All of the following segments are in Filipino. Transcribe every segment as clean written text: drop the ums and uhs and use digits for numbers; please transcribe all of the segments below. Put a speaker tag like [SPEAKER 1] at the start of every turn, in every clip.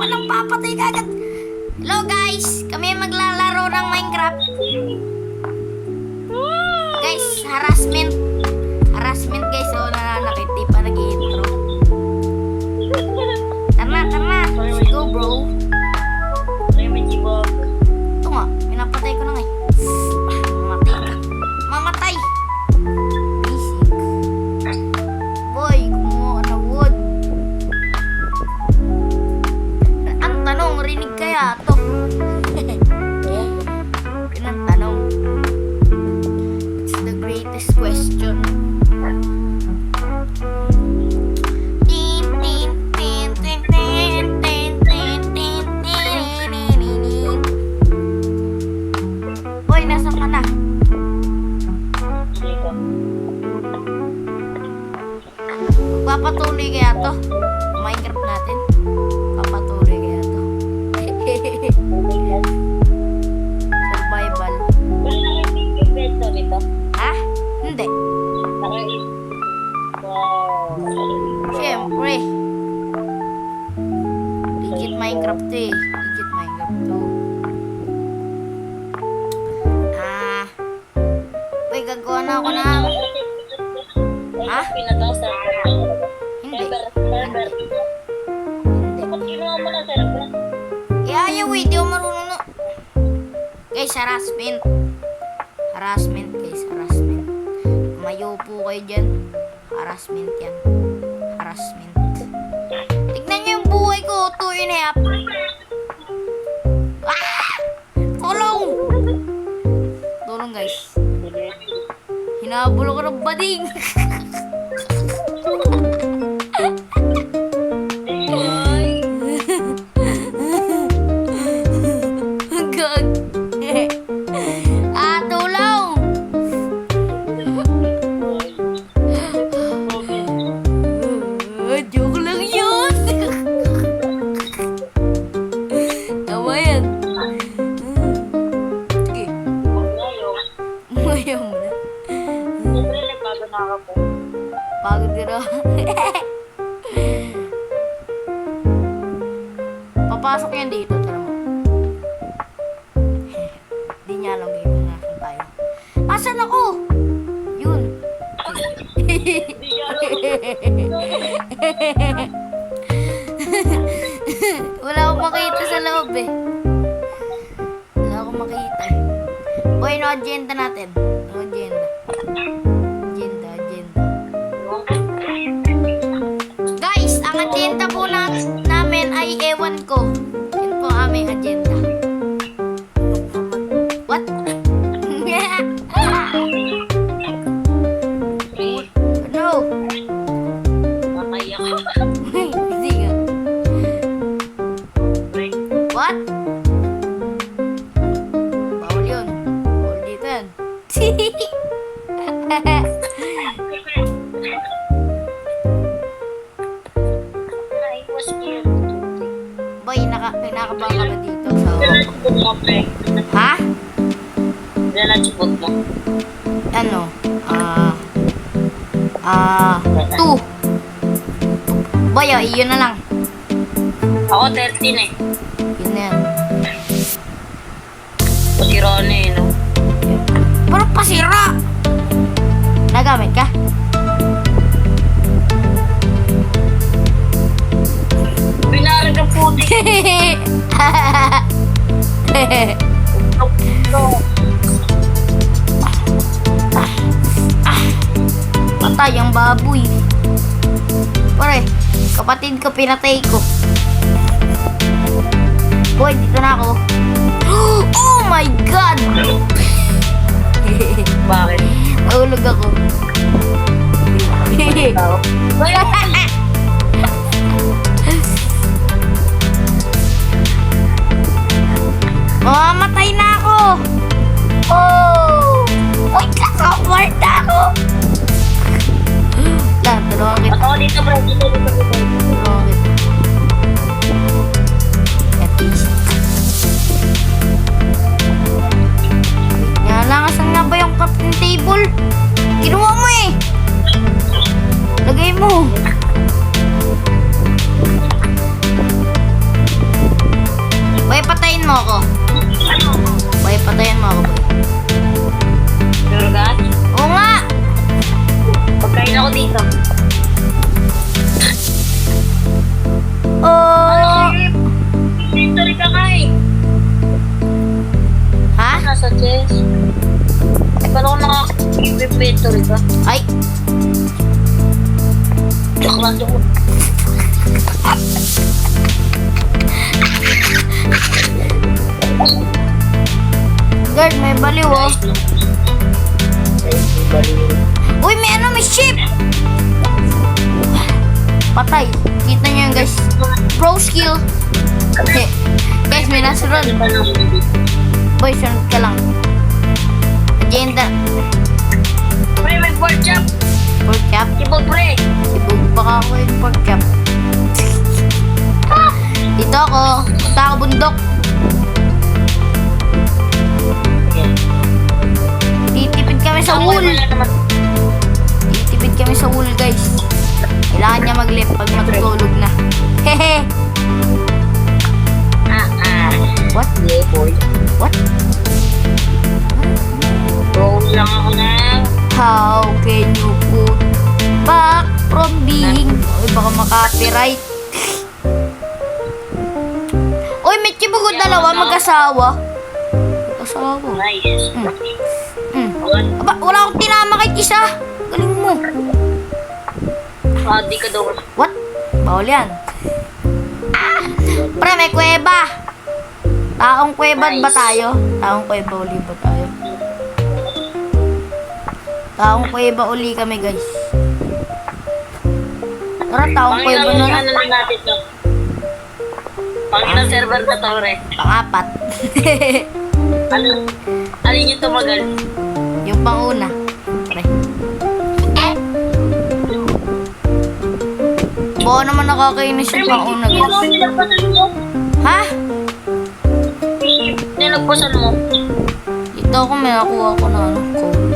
[SPEAKER 1] walang papatay kagad. Hello guys, kami maglalaro ng Minecraft. Guys, harassment. Harassment guys, so nananakit, di pa nag-intro. Tara, let's go bro. Ito nga, pinapatay ko na nga eh. Mamatay. Basic. Boy, kumuha na wood. Ang tanong, rinig kaya to? Pinantanong. It's the greatest question. Boy, nasaan ka na? Papatuloy kaya to? Minecraft natin. Papatuloy kaya to? Survival. Ha? Hindi. Siyempre. Legit Minecraft to eh. Legit Minecraft to. Boy, gagawa na ako na. Ha? Hindi. Ayaw eh, di ako marunong na. Guys, harassment. Harassment guys, harassment. Mayo po kayo dyan. Harassment yan. Harassment. Tignan nyo yung buhay ko, 2.5. Ah! Tulong! Tulong guys. Hinabol ako ng bading. Joke lang yun. Tama yan. Sige. Umayaw mo na. Pagod ka na. Papasok yan dito. Tara mo. Hindi niya alam dito. Nasaan tayo? Asan ako? Yun. Wala akong makita sa loob eh. Wala akong makita eh. Boy, no agenda natin. No agenda. Agenda. Guys, ang agenda po namin ay ewan ko. Yun po aming agenda. What? No. Hindi nga. What? Bawal yun. Bawal dito yan. Boy, pinakabang ka ba dito? Ha? Ano? 2. Boy, oh, iyon na lang.
[SPEAKER 2] Ako 13 eh.
[SPEAKER 1] Yun na yan.
[SPEAKER 2] Pasira na eh, no?
[SPEAKER 1] Pero pasira! Nagamit ka?
[SPEAKER 2] Binarag ang puti. Patay ang baboy. Pare, kapatid ko pinatay ko. Boy, dito na ako. Oh my God! Bakit?
[SPEAKER 1] Mahulog ako. Mamamatay na ako! Oh! Uy, kakapart na ako! Tulungan kita.
[SPEAKER 2] Ako dito bro, dito.
[SPEAKER 1] Tulungan kita. At least. Nga lang, asan nga ba yung crafting table? Kinuha mo eh! Lagay mo!
[SPEAKER 3] ka.
[SPEAKER 1] Ay,
[SPEAKER 3] Joke lang, joke lang.
[SPEAKER 1] guard, may baliw oh.
[SPEAKER 3] Ay, bali.
[SPEAKER 1] Uy, may ano, may ship! Patay. Kita niyo yun, guys. Pro skill. Okay. Guys, may nasunod. Boy, sunod ka lang. Agenda.
[SPEAKER 3] Pre, may pork chop.
[SPEAKER 1] Pork chop.
[SPEAKER 3] Ibog, pre.
[SPEAKER 1] Sibog baka ako yung pork chop. Dito ako. Punta ako bundok. Titipid kami sa wool. Titipid kami sa wool, guys. Kailangan niya mag-lift pag matutulog na. Hehe. What?
[SPEAKER 3] Yeah, boy.
[SPEAKER 1] What?
[SPEAKER 3] Roll lang ako na.
[SPEAKER 1] How can you put back from being... Uy, baka makapiright. Uy, may chibugod dalawa, mag-asawa. Mag-asawa.
[SPEAKER 3] Nice.
[SPEAKER 1] Aba, wala akong tinama kahit isa. Galing mo.
[SPEAKER 3] Di ka daw.
[SPEAKER 1] What? Bawal yan. Pre, may kuweba. Taong kuweba ba tayo? Taong kuweba uli ba tayo? Taong kuweba uli kami, guys. Tara, taong kuweba na lang.
[SPEAKER 3] Ano na natin to? Pangilang server na to, re.
[SPEAKER 1] Pangapat.
[SPEAKER 3] Alin yung tumagal?
[SPEAKER 1] Yung panguna. Pre. Buo naman nakakainis yung panguna, guys.
[SPEAKER 3] Nilagpasan mo.
[SPEAKER 1] Ha?
[SPEAKER 3] Nilagpasan mo.
[SPEAKER 1] Dito ako may nakuha ko na ano, code.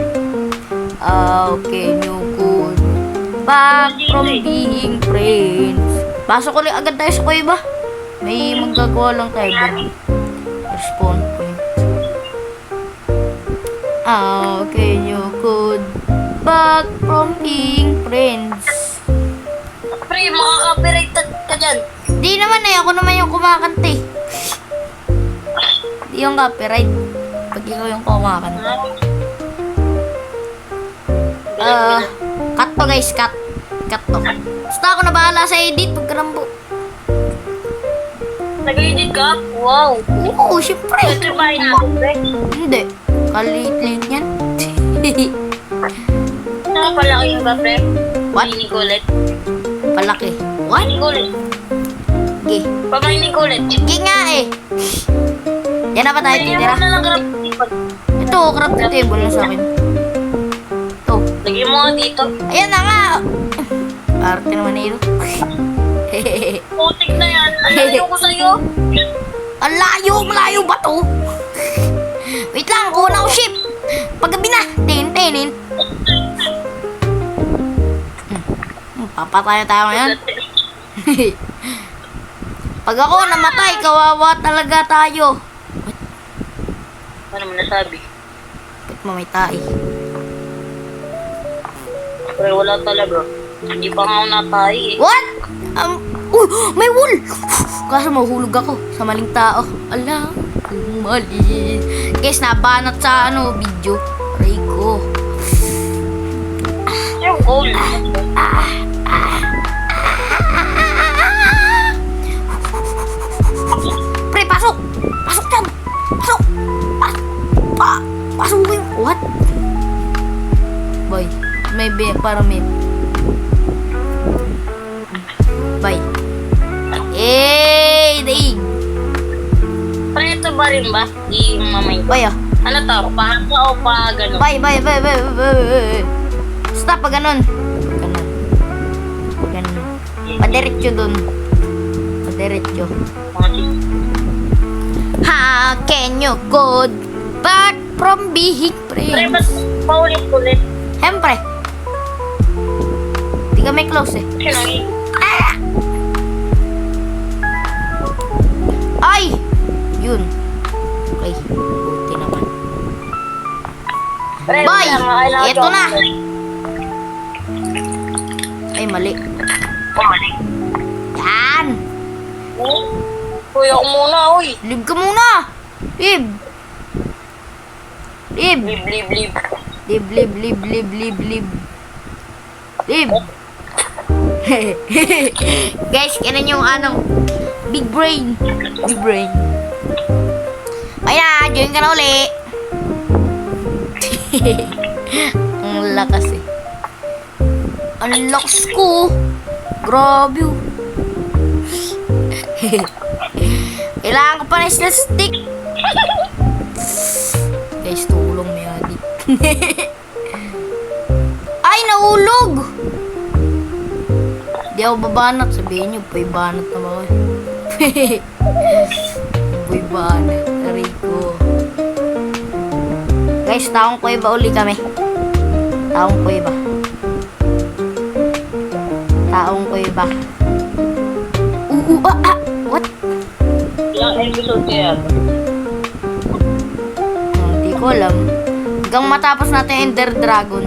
[SPEAKER 1] Okay, new code. Back from being friends. Pasok ulit agad tayo sa kuweba. May magagawa lang tayo ba? Respawn point. Okay, new code. Back from being friends.
[SPEAKER 3] Pre, makaka-copyright ka dyan.
[SPEAKER 1] Di naman eh, ako naman yung kumakanta eh. Di yung copyright. Pag ikaw yung kumakanta. Cut to guys, cut. Cut to. Basta ako na bahala sa edit pagkarambo.
[SPEAKER 3] Nag-edit ka? Wow.
[SPEAKER 1] Oo, syempre.
[SPEAKER 3] Ito ba natin, pre?
[SPEAKER 1] Hindi. Kalit-lit yan.
[SPEAKER 3] Napalaki yung ba, pre?
[SPEAKER 1] What?
[SPEAKER 3] Pamay ni Colette.
[SPEAKER 1] Palaki. What?
[SPEAKER 3] Ni Colette.
[SPEAKER 1] Gi.
[SPEAKER 3] Pamay ni Colette.
[SPEAKER 1] Gi nga eh. Yan na ba tayo titira?
[SPEAKER 3] Lagyan mo na lang grab table.
[SPEAKER 1] Ito, crafting table na sa akin. Ito.
[SPEAKER 3] Lagyan mo nga dito.
[SPEAKER 1] Ayan na nga. Arte naman ito.
[SPEAKER 3] Putik na yan. Ang layo ko sa'yo.
[SPEAKER 1] Ang layo, malayo ba to? Wait lang, kuha na ako ship. Paggabi na. Tin. Papatay tayo ngayon. Pag ako namatay, kawawa talaga tayo.
[SPEAKER 3] Ano mo nasabi?
[SPEAKER 1] Ba't mamitay?
[SPEAKER 3] Pre, wala talaga. Hindi pa nga ako natay eh.
[SPEAKER 1] What? May wool! Kaso mahulog ako sa maling tao. Alam kung mali. Guys, nabanat sa video. Aray ko.
[SPEAKER 3] Yung goal.
[SPEAKER 1] Pre, pasok! Pasok dyan! Pasok! Pasukin! What? Boy, may para may... Bye. Daig!
[SPEAKER 3] Pre, ito ba rin ba? Yung mamay ko.
[SPEAKER 1] Bye,
[SPEAKER 3] Ano to? Pahaka o pa gano'n?
[SPEAKER 1] Bye. Stop pag ganun. Ganun. Padiretso dun. Padiretso. How can you go back from being
[SPEAKER 3] Pre,
[SPEAKER 1] friends?
[SPEAKER 3] ba't paulit-ulit?
[SPEAKER 1] Siyempre. Di kami close eh. Ay! Yun. Okay. Buti naman.
[SPEAKER 3] Pre,
[SPEAKER 1] Bye!
[SPEAKER 3] kailangan
[SPEAKER 1] Eto
[SPEAKER 3] ko-
[SPEAKER 1] na! Ay, mali.
[SPEAKER 3] Oh, mali.
[SPEAKER 1] Yan!
[SPEAKER 3] Kuya ko muna, uy.
[SPEAKER 1] Live ka muna! Live! Live!
[SPEAKER 3] Live.
[SPEAKER 1] Live, live, live, live, live, live. Live. Guys, ganun yung ano, big brain. Big brain. Ayan, join ka na uli. Ang lakas eh. Ang lakas ko. Grabe oh. Kailangan ko pa na sila stick. Guys, tulong may adi. Ay, nahulog! Di ako babanat. Sabihin nyo, pa'y banat na ako. Pa'y banat. Aray ko. Guys, taong kuweba uli kami. Taong kuweba. Taong kuweba. What?
[SPEAKER 3] Ilang episode kaya?
[SPEAKER 1] Hindi ko alam. Hanggang matapos natin yung Ender Dragon.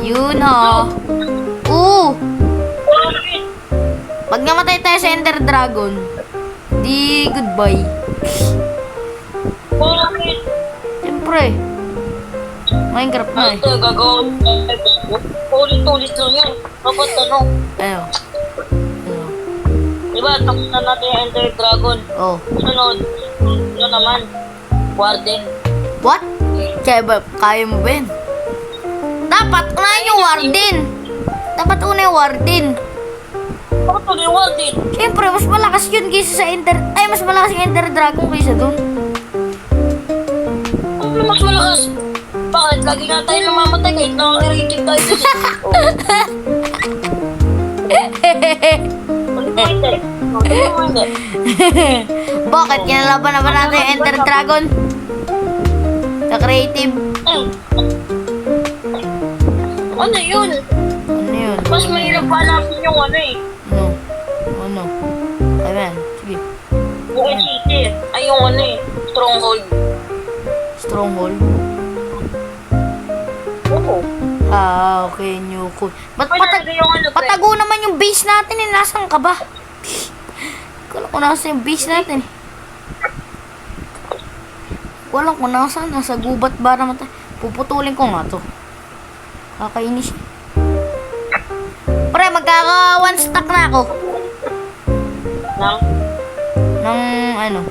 [SPEAKER 1] Yun oh. Pag namatay tayo sa Ender Dragon, di goodbye.
[SPEAKER 3] Bakit?
[SPEAKER 1] Siyempre. Minecraft na eh.
[SPEAKER 3] Ito, gagawin. Ulit-ulit lang yun. Dapat ano?
[SPEAKER 1] Ano?
[SPEAKER 3] Diba, tapos na natin yung Ender Dragon.
[SPEAKER 1] Oh.
[SPEAKER 3] Sunod. Ano naman? Warden.
[SPEAKER 1] What? Kaya mo ba yun? Dapat unahin yung Warden. Dapat una yung Warden.
[SPEAKER 3] Bakit pala yung Warden?
[SPEAKER 1] Siyempre, mas malakas yun kaysa sa Ender... Ay, mas malakas yung Ender Dragon kaysa dun.
[SPEAKER 3] Ano mas malakas? Bakit? Lagi nga tayo namamatay kahit nakakiritig tayo dun. Ano ba hindi? Ano ba hindi?
[SPEAKER 1] Bakit? Kinalaban na ba natin yung Ender Dragon? Sa creative.
[SPEAKER 3] Ano yun?
[SPEAKER 1] Ano yun?
[SPEAKER 3] Mas mahirap pa natin yung ano eh.
[SPEAKER 1] Ano? Ayan, sige.
[SPEAKER 3] Yung city. Ay yung ano eh. Stronghold.
[SPEAKER 1] Stronghold?
[SPEAKER 3] Oo.
[SPEAKER 1] Ah, okay, new code. Ba't
[SPEAKER 3] Ay, talaga yung ano, pre.
[SPEAKER 1] patago naman yung base natin eh? Nasaan ka ba? Kala ko nasa yung base natin eh. Walang kung nasaan. Nasa gubat ba naman tayo? Puputulin ko nga to. Kakainis eh. Pre, magkaka one stack na ako.
[SPEAKER 3] Nang?
[SPEAKER 1] Ng ano?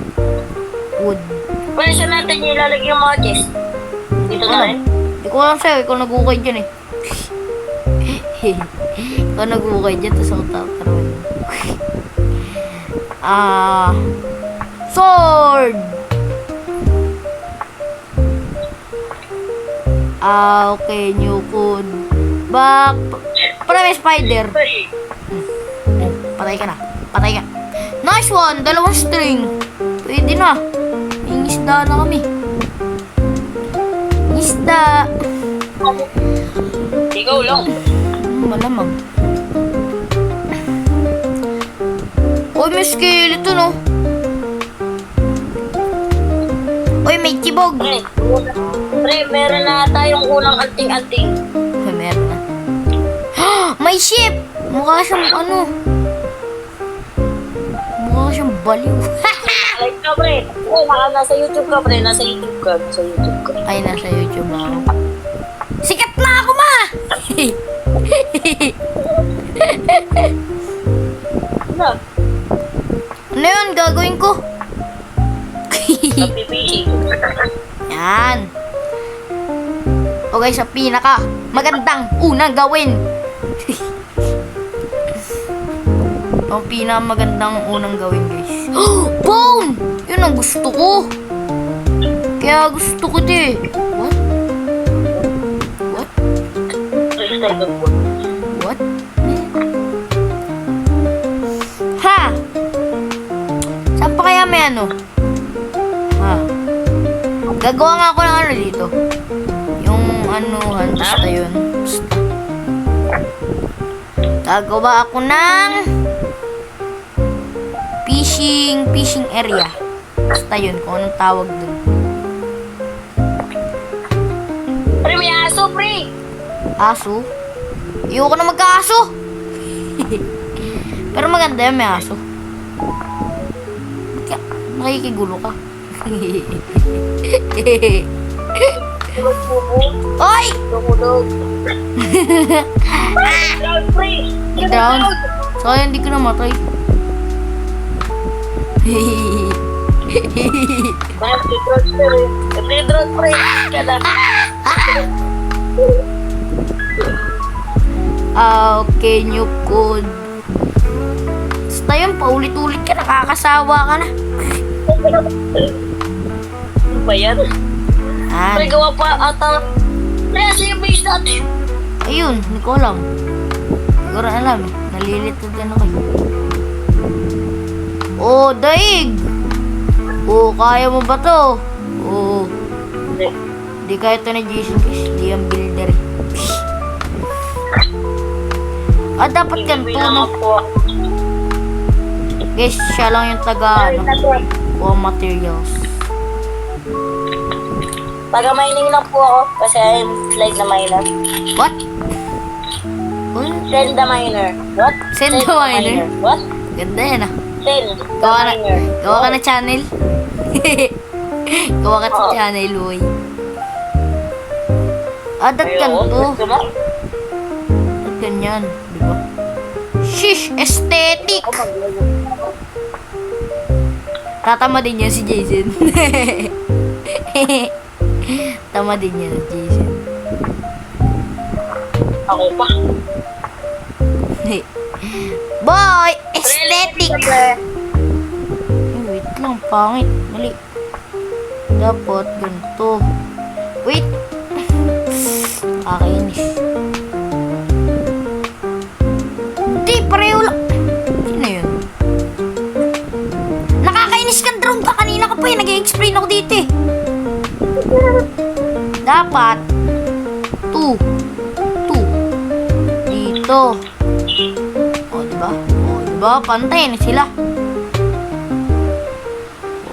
[SPEAKER 1] Wood.
[SPEAKER 3] Pwede siya natin yung ilalagay yung mga chest. Dito na rin.
[SPEAKER 1] Hindi ko alam sa'yo. Ikaw nag-ukay dyan eh. Ikaw nag-ukay dyan. Tapos ako taparoon. Sword! Okay. New code. Back. Para may spider. Patay ka na. Patay ka. Nice one! Dalawang string. Pwede na. Ingisda na kami. Isda.
[SPEAKER 3] Ikaw lang.
[SPEAKER 1] Malamang. Uy, may skeleton no. Uy, may tibog.
[SPEAKER 3] Pre, meron na tayong unang anting-anting.
[SPEAKER 1] Uy, meron na. May ship! Mukha siyang ano. Mukha siyang baliw.
[SPEAKER 3] Like ka, pre. Oo, nasa YouTube ka, pre. Nasa YouTube ka. Nasa YouTube ka.
[SPEAKER 1] Ay, nasa YouTube ako. Sikat na ako, ma!
[SPEAKER 3] Ano?
[SPEAKER 1] Ano yun? Gagawin ko?
[SPEAKER 3] PPG.
[SPEAKER 1] Yan. Okay, sa pinaka magandang unang gawin. Ang pinakamagandang unang gawin, guys. Bone! Yun ang gusto ko. Kaya gusto ko ito eh. What? What? What? Ha! Saan pa kaya may ano? Ha? Gagawa nga ako ng ano dito. Yung anuhan, basta yun. Basta. Gagawa ako ng fishing area. Basta yun, kung anong tawag dun.
[SPEAKER 3] Pre, may aso, pre.
[SPEAKER 1] Aso? Ayoko na magka-aso. Pero maganda yan, may aso. Kaya, nakikigulo ka. Oy!
[SPEAKER 3] Tumunog. Down, pre!
[SPEAKER 1] Down. Sayang, hindi ko namatay.
[SPEAKER 3] Bakit i-transfer eh? I-transfer eh. Kada.
[SPEAKER 1] Okay, new code. Basta yun, paulit-ulit ka, nakakasawa ka na.
[SPEAKER 3] Ano ba yan?
[SPEAKER 1] Ah,
[SPEAKER 3] Pre, gawa pa ata. Kaya siya yung base natin.
[SPEAKER 1] ayun, hindi ko alam. Siguro alam eh. Nalilito din ako eh. Oh, daig! Oh, kaya mo ba to? Oh,
[SPEAKER 3] Hindi.
[SPEAKER 1] di kaya to ni Jason kasi di ang builder eh. Ah, dapat ganito, no? Guys, siya lang yung taga, ano, kuha materials.
[SPEAKER 3] Taga-mining lang po ako kasi I'm like the miner.
[SPEAKER 1] What? What?
[SPEAKER 3] Send the miner. What?
[SPEAKER 1] Send the miner?
[SPEAKER 3] What?
[SPEAKER 1] Ganda yan ah.
[SPEAKER 3] Send the
[SPEAKER 1] Gawa
[SPEAKER 3] miner.
[SPEAKER 1] ka na channel. Gawa ka sa
[SPEAKER 3] Oo.
[SPEAKER 1] channel, boy. Ah, dat
[SPEAKER 3] Ayun,
[SPEAKER 1] ganito.
[SPEAKER 3] gusto mo?
[SPEAKER 1] Dat ganyan, di ba? Shish, aesthetic!
[SPEAKER 3] Ako maglayo.
[SPEAKER 1] Tatama din yan si Jason. Tama din yan si Jason.
[SPEAKER 3] Ako pa.
[SPEAKER 1] Boy, aesthetic!
[SPEAKER 3] Pre,
[SPEAKER 1] Wait lang, pangit. Mali. Dapat ganito. Wait. Kakainis. Hindi, pareho lang. Sino yun? Nakakainis ka, drone ka. Kanina ka pa eh. Nag-explain ako dito eh. Dapat. 2. Dito. O, diba? O, diba? Pantay na sila.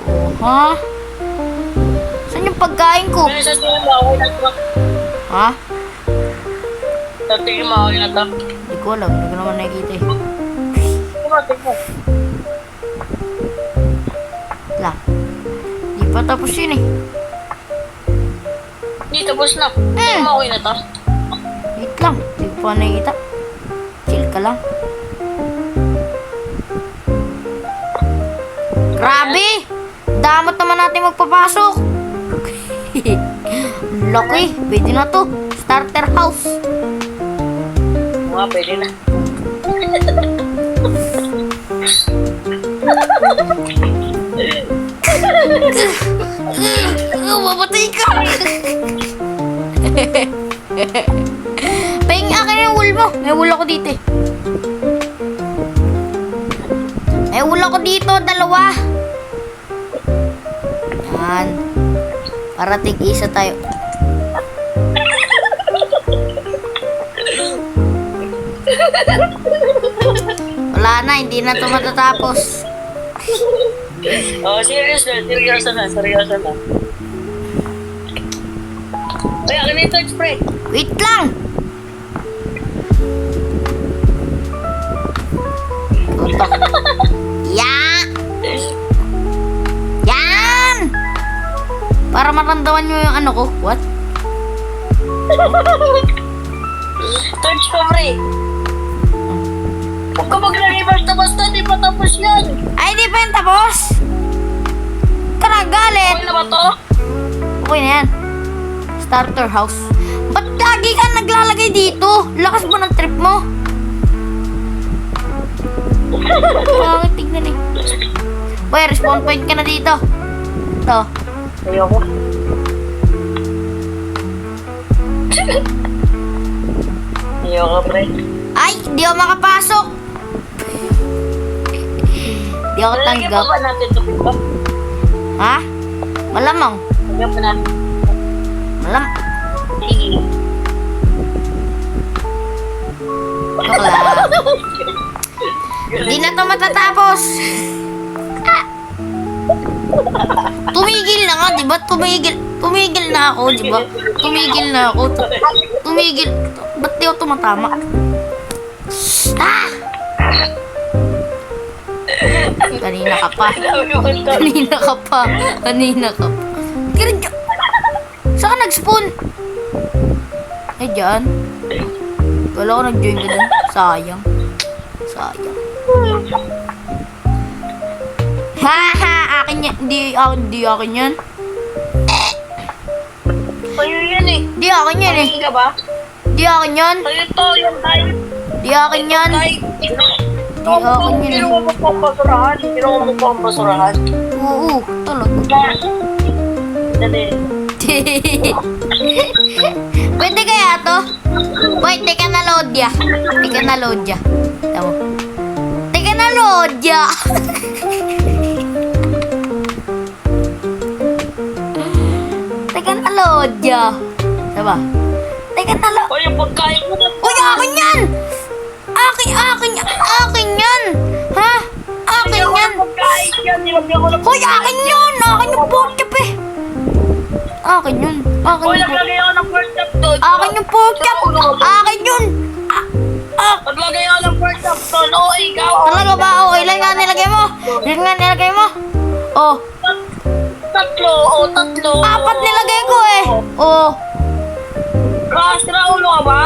[SPEAKER 1] O, ha? Saan yung pagkain ko?
[SPEAKER 3] sa tingin mo okay na to?
[SPEAKER 1] Ha?
[SPEAKER 3] Sa tingin mo okay na to?
[SPEAKER 1] Hindi ko alam. Hindi ko naman nakikita eh.
[SPEAKER 3] Tingnan.
[SPEAKER 1] Lang. Di pa tapos yun eh.
[SPEAKER 3] Hindi, tapos na. Tingin mo okay na to?
[SPEAKER 1] Wait lang. Hindi ko pa nakikita. Chill ka lang. Grabe! Damot naman natin magpapasok. Laki. Pwede na to. Starter house.
[SPEAKER 3] Mga pwede na.
[SPEAKER 1] Mamatay ka! Pahing akin yung wool mo. May wool ako dito eh. May wool ako dito, dalawa. Yan. Para tig-isa tayo. Wala na, hindi na ito matatapos.
[SPEAKER 3] Oh, serious na. Seryoso na. Seryoso na. Ay, akin na ito, spray.
[SPEAKER 1] Wait lang! Tutok. Yan! Yan! Para maramdaman nyo yung ano ko. What?
[SPEAKER 3] Touch ko, pre. Huwag ka mag-reverse na basta. Di pa tapos yan.
[SPEAKER 1] Ay, di pa yung tapos! Ka na galit!
[SPEAKER 3] Okay na ba to?
[SPEAKER 1] Okay na yan. Starter house. Ba't lagi ka naglalagay dito? Lakas mo ng trip mo. Bakit tignan eh. Boy, respawn point ka na dito. Ito.
[SPEAKER 3] Ayoko. Ayoko, pre.
[SPEAKER 1] Ay, di ako makapasok. Di ako
[SPEAKER 3] Lalagyan
[SPEAKER 1] tanggap.
[SPEAKER 3] pa ba natin ito, Pito?
[SPEAKER 1] Ha? Malamang.
[SPEAKER 3] Lalagyan pa natin.
[SPEAKER 1] Sige. Joke lang. Hindi na to matatapos. Tumigil na nga, di ba? Tumigil na ako, di ba? Tumigil na ako. Tumigil. Ba't di ako tumatama? Ah! Kanina ka pa. Kanina ka pa. Kanina ka pa. Saan ka nag-spawn? Ay, dyan. Wala ko nag-join ka dun. Sayang. Sayang. Haha! Akin yan. Di akin yan.
[SPEAKER 3] Sa'yo yan eh.
[SPEAKER 1] Di akin yan eh.
[SPEAKER 3] Hindi ka ba?
[SPEAKER 1] Di akin yan.
[SPEAKER 3] Sa'yo to, yung tayo.
[SPEAKER 1] Di akin yan.
[SPEAKER 3] Hindi mo magpapasurahan. Hindi mo magpapasurahan.
[SPEAKER 1] Oo, talaga.
[SPEAKER 3] Dali.
[SPEAKER 1] Pwede kaya to? Wait, teka na load ya. Teka na load ya. Tama. Teka na load ya. Teka na load ya. Diba? Teka na load.
[SPEAKER 3] O yung pagkain mo na.
[SPEAKER 1] Uy, akin yan! Akin yan! Ha? Akin yan!
[SPEAKER 3] Pagkain yan. Nilagyan ko ng
[SPEAKER 1] Hoy, akin yun! Akin yung pork chop eh! Akin yun! Akin
[SPEAKER 3] Hoy,
[SPEAKER 1] yung pork
[SPEAKER 3] naglagay ako ng pork chop doon.
[SPEAKER 1] Akin yung pork chop! Akin yun!
[SPEAKER 3] Naglagay ako ng pork chop doon. O, ikaw.
[SPEAKER 1] Talaga ba? Oh, ilan nga nilagay mo? Ilan nga nilagay mo? Oh,
[SPEAKER 3] Tatlo. O, tatlo.
[SPEAKER 1] 4 nilagay ko eh! Oh,
[SPEAKER 3] Rastra, ulo ka ba?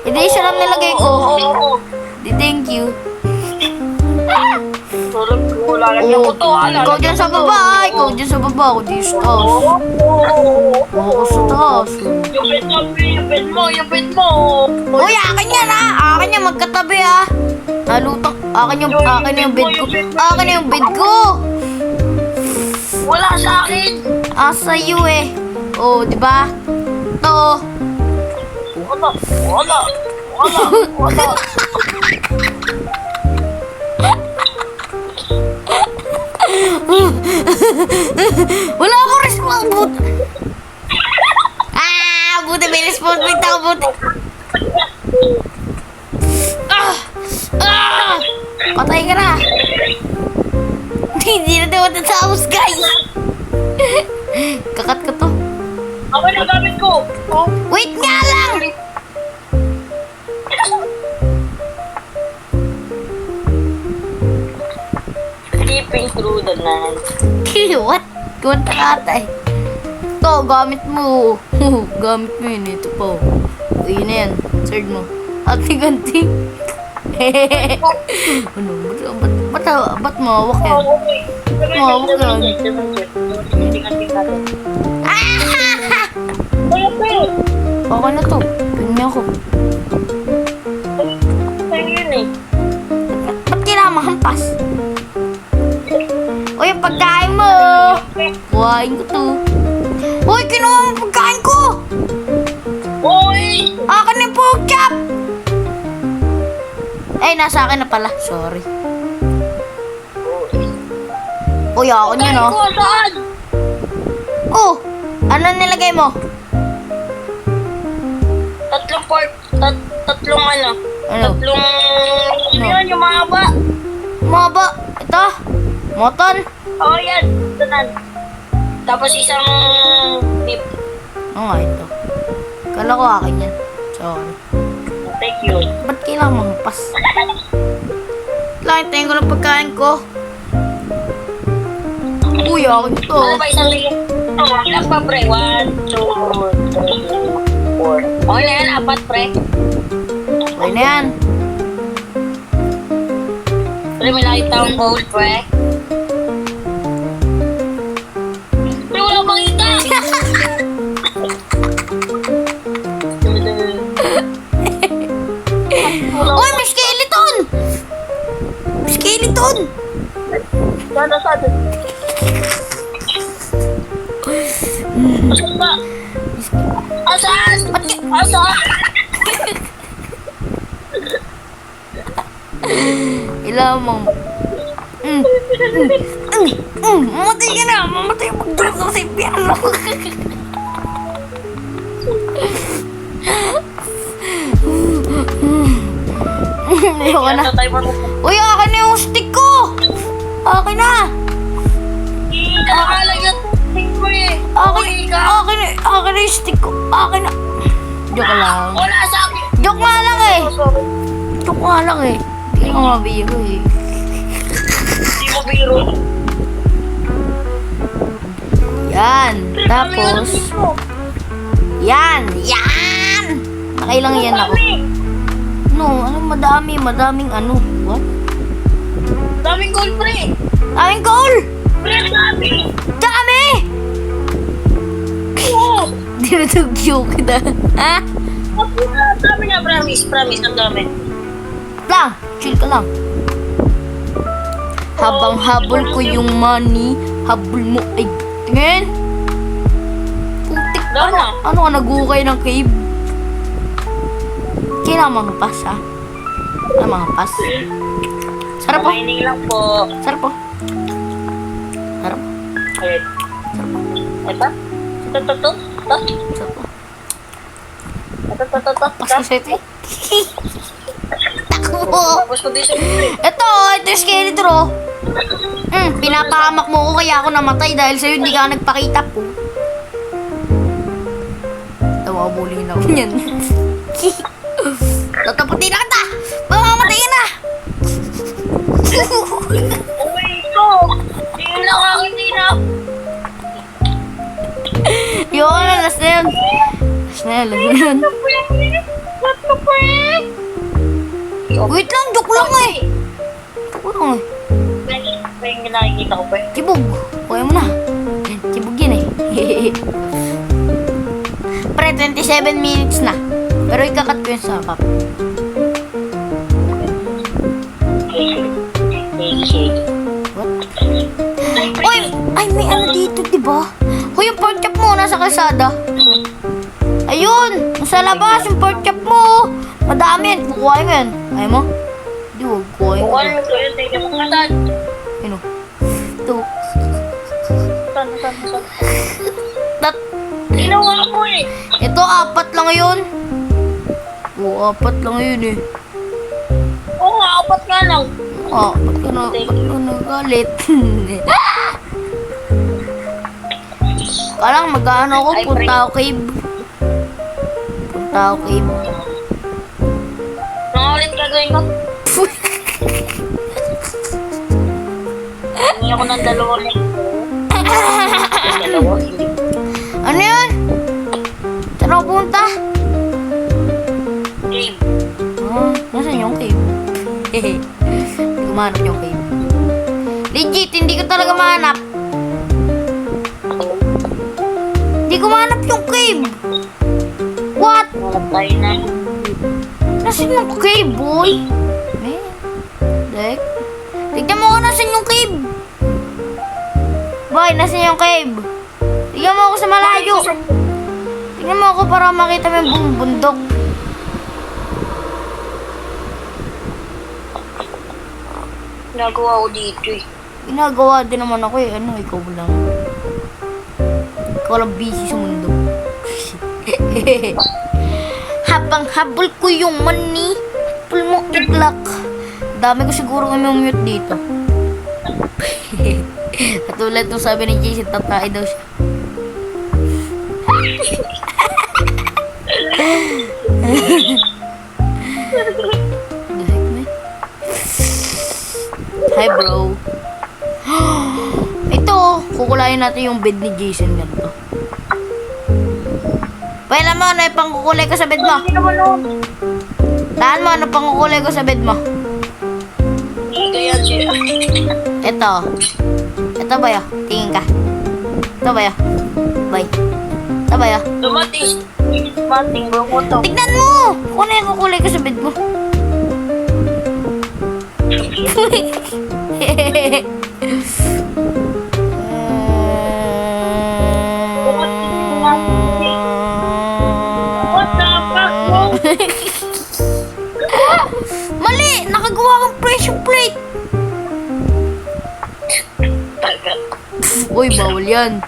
[SPEAKER 1] hindi isa lang nilagay ko.
[SPEAKER 3] Oo.
[SPEAKER 1] Di, thank you.
[SPEAKER 3] Tulog ko. Lalagyan ko to.
[SPEAKER 1] Ikaw dyan sa baba, ikaw dyan sa baba, ako dyan sa taas. Ako sa taas.
[SPEAKER 3] Yung bed mo.
[SPEAKER 1] Uy, akin yan ha! Akin yan, magkatabi ha! Nalutang, akin yung bed ko. Akin yung bed ko!
[SPEAKER 3] Wala sa akin.
[SPEAKER 1] Sa'yo eh. Oh, di ba? To.
[SPEAKER 3] Wala.
[SPEAKER 1] Wala akong respawn, but. Buti may respawn point ako, buti. Patay ka na. Hindi na daw matatapos, guys. Kakat ka to.
[SPEAKER 3] Ako na gamit ko. Oh.
[SPEAKER 1] Wait nga lang!
[SPEAKER 3] Sleeping through the night.
[SPEAKER 1] What? Kunta ka ata eh. Ito, gamit mo. Gamit mo yun. Ito po. Uy na yan. Third mo. Ati-ganti. Ano? Ba't mawak yan?
[SPEAKER 3] Okay.
[SPEAKER 1] Mawak yan. Okay na to. Pingin ako.
[SPEAKER 3] Sa'yo yun eh.
[SPEAKER 1] Ba't kailangan mahampas? Uy, yung pagkain mo! Kuhain ko to. Uy, kinuha mo pagkain ko!
[SPEAKER 3] Oy!
[SPEAKER 1] Akin yung pork chop! Eh, nasa akin na pala. Sorry. Uy, akin yun oh.
[SPEAKER 3] Ko, saan?
[SPEAKER 1] Oh! Ano nilagay mo?
[SPEAKER 3] Tatlong ano?
[SPEAKER 1] Ano?
[SPEAKER 3] Tatlong... Yun, yung mahaba.
[SPEAKER 1] Maba. Ito. Moton.
[SPEAKER 3] Oo, yan. Tanan. Tapos isang beef.
[SPEAKER 1] Oo nga, ito. Kala ko akin yan. Sorry.
[SPEAKER 3] Thank you.
[SPEAKER 1] Ba't kailangan mangpas? Kailangan tingin ko ng pagkain ko. Uy, akin to.
[SPEAKER 3] Ano ba isang ligay? Oo, ilang pa, pre? 1, 2, 3, 4. Okay na yan, 4, pre.
[SPEAKER 1] Okay na yan.
[SPEAKER 3] Pre, may nakita akong gold, pre. Pre, wala makita!
[SPEAKER 1] Uy, may skeleton! May skeleton!
[SPEAKER 3] Saan? Asan ba? Asan? Asan?
[SPEAKER 1] Kailangan mong... Mamatay ka na! Mamatay mo dito sa piano! Ayoko na. Uy, akin na yung stick ko! Akin na!
[SPEAKER 3] Nakakalag yung stick mo eh.
[SPEAKER 1] Akin na yung stick ko. Akin na. Joke lang.
[SPEAKER 3] Wala sa akin.
[SPEAKER 1] Joke nga lang eh. Joke nga lang eh. Hindi ko mabiro eh.
[SPEAKER 3] Hindi mo biro.
[SPEAKER 1] Yan. Tapos, Yan! Yan! Nakailang yan ako. No, ano madami? Madaming ano? What?
[SPEAKER 3] Daming gold, pre.
[SPEAKER 1] Daming goal!
[SPEAKER 3] Pre, dami.
[SPEAKER 1] Dami!
[SPEAKER 3] Oo.
[SPEAKER 1] Dinutugyo kita. Ha?
[SPEAKER 3] Dami nga, promise. Promise, ang dami.
[SPEAKER 1] Lang! Chill ka lang. Habang habol ko yung money, habol mo ay tingin. Putik
[SPEAKER 3] Dami na.
[SPEAKER 1] ano ka nag-ukay ng cave? Kailangan mga pas ha? Kailangan mga pas. Sarap po.
[SPEAKER 3] Mining lang po.
[SPEAKER 1] Sarap po. Sarap.
[SPEAKER 3] Ayun. Ito? Ito.
[SPEAKER 1] Sarap po.
[SPEAKER 3] Ito.
[SPEAKER 1] Pas ko sa'yo eh. Takbo.
[SPEAKER 3] Tapos ko dito, pre.
[SPEAKER 1] Ito yung skeleton oh. Pinapahamak mo ko kaya ako namatay dahil sa'yo hindi ka nagpakita po. Tawabulin ako niyan. Tataputin na kita! Mamamatay ka na!
[SPEAKER 3] Uy, ito. Tingin lang ako, hindi na.
[SPEAKER 1] Yun, last na yun. Last na yun.
[SPEAKER 3] What the frick?
[SPEAKER 1] Wait lang, joke lang eh. Joke lang eh.
[SPEAKER 3] Pa yung nakikita ko, pre.
[SPEAKER 1] Tibog. Kuya mo na. Tibog yan eh. Pre, 27 minutes na. Pero ikakat ko yun sa kap. What? Uy! Ay, may ano dito, diba? Hoy, yung pork chop mo nasa kalsada. Ayun! Nasa labas yung pork chop mo. Madami yan. Kukuhain mo yan. Ayaw mo? Hindi, huwag kukuhain ko.
[SPEAKER 3] Bukan mo to yun, tingin mo nga saan.
[SPEAKER 1] Ano? Ito.
[SPEAKER 3] Saan?
[SPEAKER 1] Tat.
[SPEAKER 3] Ginawa mo eh.
[SPEAKER 1] Ito, 4 lang yun. Oo, 4 lang yun eh.
[SPEAKER 3] Oo nga, 4 nga lang.
[SPEAKER 1] Ah, ba't ka nagalit? Kalang mag-ano ako,
[SPEAKER 3] Ay,
[SPEAKER 1] punta ako cave. Punta ako cave.
[SPEAKER 3] Mga ulit gagawin ko. Hindi ako ng dalawa na ito. Dalawa, hindi.
[SPEAKER 1] Ano yun? Saan ako punta?
[SPEAKER 3] Game.
[SPEAKER 1] Ah, nasan yung cave? Hehe. Hindi ko mahanap yung cave. Legit, hindi ko talaga mahanap. Hindi ko mahanap yung cave. What?
[SPEAKER 3] Malap tayo na.
[SPEAKER 1] Nasaan yung cave, boy? Eh, Dek. Tignan mo kung nasaan yung cave. Boy, nasaan yung cave? Tignan mo ako sa malayo. Tignan mo ako para makita mo yung buong bundok.
[SPEAKER 3] Nagawa ko dito eh.
[SPEAKER 1] Ginagawa din naman ako eh. Ano, ikaw lang. Ikaw lang busy sa mundo. Habang habol ko yung money, habol mo iglak. Dami ko siguro mute dito. Katulad nung sabi ni Jason, tatay daw siya. Hi bro. Ito, kukulayin natin yung bed ni Jason ganito. Pwede mo, ano yung pangkukulay ko sa bed mo?
[SPEAKER 3] Hindi naman ako.
[SPEAKER 1] Taan mo, ano pangkukulay ko sa bed mo?
[SPEAKER 3] Hindi kaya siya.
[SPEAKER 1] Ito. Ito ba yun? Tingin ka. Ito ba yun? Bay. Ito ba yun?
[SPEAKER 3] Dumating. Dumating bro mo to.
[SPEAKER 1] Tignan mo! Kung ano yung kukulay ko sa bed mo.
[SPEAKER 3] What the fuck bro?
[SPEAKER 1] Mali! Nakagawa kang pressure plate!
[SPEAKER 3] Tagal.
[SPEAKER 1] Uy, bawal yan.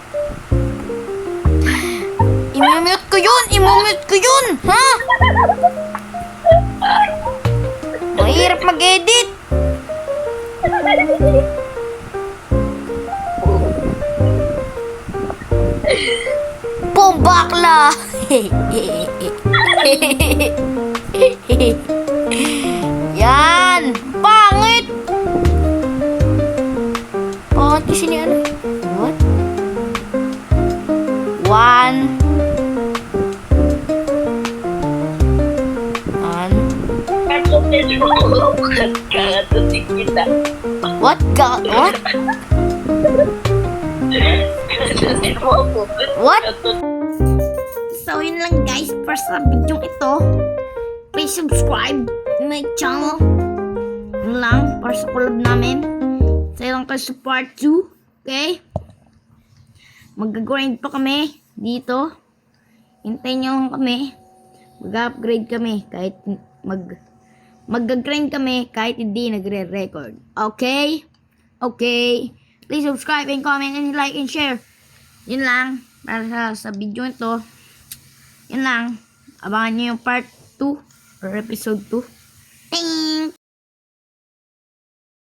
[SPEAKER 1] Imumute ko yun! Imumute ko yun! Ha? Mahirap mag-edit! Bombakla! Yan! Pangit! Pangit kasi ni ano? What? 1
[SPEAKER 3] Tutik kita.
[SPEAKER 1] What? God? What?
[SPEAKER 3] Tutik mo ako.
[SPEAKER 1] What?
[SPEAKER 2] So, yun lang guys for sa video ito. Please subscribe to my channel. Yun lang para sa collab namin. Sa lang kayo sa part 2. Okay? Mag-grind pa kami dito. Hintayin nyo lang kami. Mag-upgrade kami kahit mag-grind kami kahit hindi nagre-record. Okay? Okay. Please subscribe and comment and like and share. Yun lang para sa video ito. Yun lang. Abangan nyo yung part 2 or episode 2.